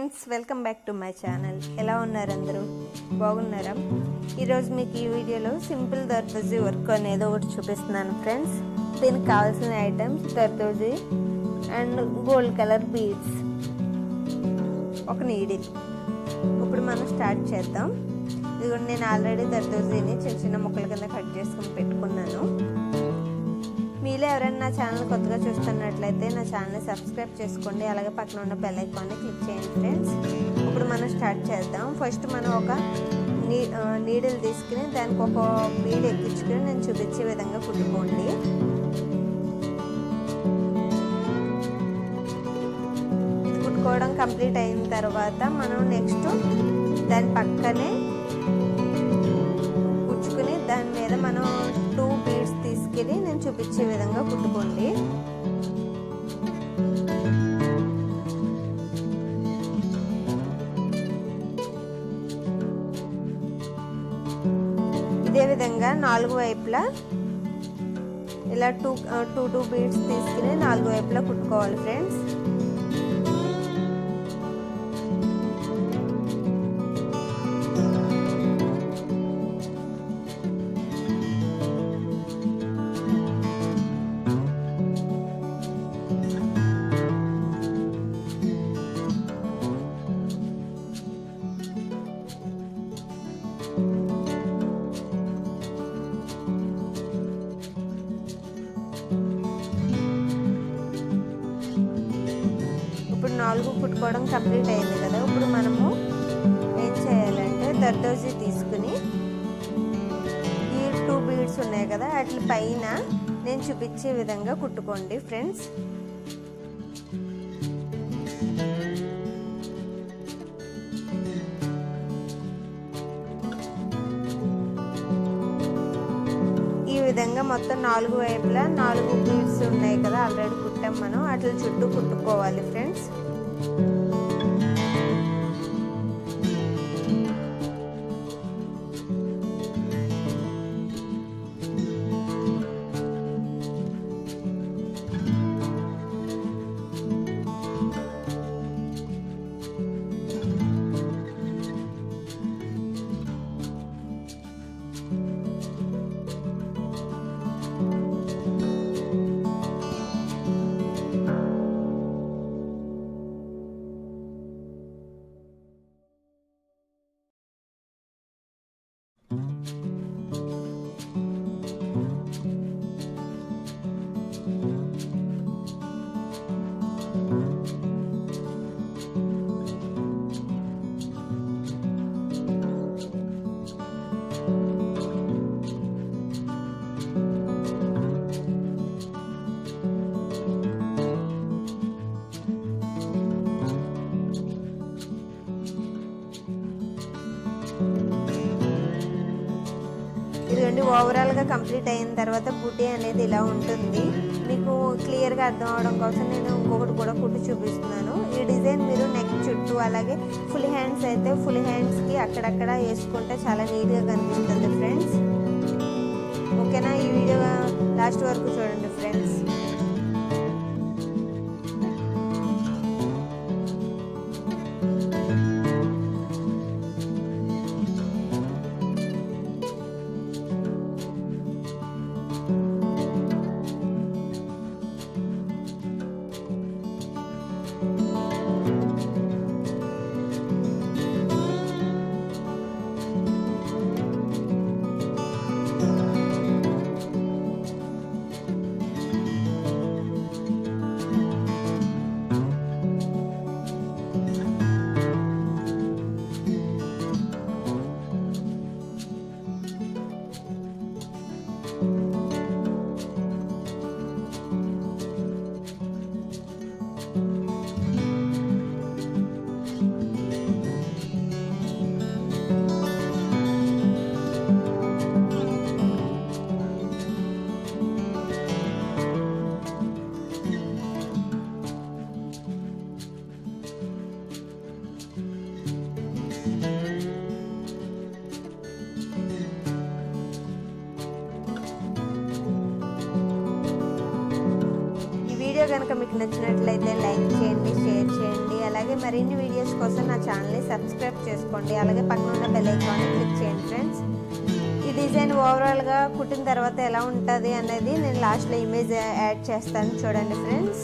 Friends, welcome back to my channel. ఎలా ఉన్నారు అందరూ? బాగున్నారా? ఈరోజు మీకు ఈ వీడియోలో సింపుల్ దర్దోజీ వర్క్ అనేది ఒకటి చూపిస్తున్నాను ఫ్రెండ్స్. దీనికి కావాల్సిన items zardozi and gold colour beads, ఒక నీడిల్. ఇప్పుడు మనం స్టార్ట్ చేద్దాం. ఇదిగోండి, నేను ఆల్రెడీ దర్దోజీని చిన్న చిన్న ముక్కల కింద కట్ చేసుకుని పెట్టుకున్నాను. మీలో ఎవరైనా నా ఛానల్ కొత్తగా చూస్తున్నట్లయితే నా ఛానల్ని సబ్స్క్రైబ్ చేసుకోండి, అలాగే పక్కన ఉన్న బెల్ ఐకాన్ని క్లిక్ చేయండి ఫ్రెండ్స్. ఇప్పుడు మనం స్టార్ట్ చేద్దాం. ఫస్ట్ మనం ఒక నీడిల్ తీసుకుని దానికి ఒక బీడ్ ఎక్కించుకుని నేను చూపించే విధంగా కుట్టుకోండి. ఇది కుట్టుకోవడం కంప్లీట్ అయిన తర్వాత మనం నెక్స్ట్ దాని పక్కనే కుచ్చుకుని దాని మీద మనం 2 బీడ్స్ తీసుకెళ్ళి నేను చూపించే విధంగా కుట్టుకోండి. ఇదే విధంగా 4 వైపులా ఇలా 2 బీడ్స్ తీసుకుని 4 వైపులా కుట్టుకోవాలి ఫ్రెండ్స్. ఇప్పుడు 4 కుట్టుకోవడం కంప్లీట్ అయింది కదా. ఇప్పుడు మనము ఏం చేయాలంటే దర్దోజీ తీసుకుని ఈ 2 బీడ్స్ ఉన్నాయి కదా, వాటి పైన నేను చూపించే విధంగా కుట్టుకోండి ఫ్రెండ్స్. ఈ విధంగా మొత్తం 4 వైపులా 4 బీడ్స్ ఉన్నాయి కదా, ఆల్రెడీ కుట్టాం మనం. అట్లా చుట్టూ కుట్టుకోవాలి ఫ్రెండ్స్. ఇదిగోండి, ఓవరాల్గా కంప్లీట్ అయిన తర్వాత బూటీ అనేది ఇలా ఉంటుంది. మీకు క్లియర్గా అర్థం అవడం కోసం నేను ఇంకొకటి కూడా కుట్టి చూపిస్తున్నాను. ఈ డిజైన్ మీరు నెక్ చుట్టూ, అలాగే ఫుల్ హ్యాండ్స్ అయితే ఫుల్ హ్యాండ్స్కి అక్కడక్కడ వేసుకుంటే చాలా నీట్గా కనిపిస్తుంది ఫ్రెండ్స్. ఓకేనా? ఈ వీడియో లాస్ట్ వరకు చూడండి ఫ్రెండ్స్. వీడియో కనుక మీకు నచ్చినట్లయితే లైక్ చేయండి, షేర్ చేయండి, అలాగే ఇలాగే మరిన్ని వీడియోస్ కోసం నా ఛానల్ని సబ్స్క్రైబ్ చేసుకోండి. అలాగే పక్కన ఉన్న బెల్ ఐకాన్ని క్లిక్ చేయండి ఫ్రెండ్స్. ఈ డిజైన్ ఓవరాల్గా కుట్టిన తర్వాత ఎలా ఉంటుంది అనేది నేను లాస్ట్లో ఇమేజ్ యాడ్ చేస్తాను, చూడండి ఫ్రెండ్స్.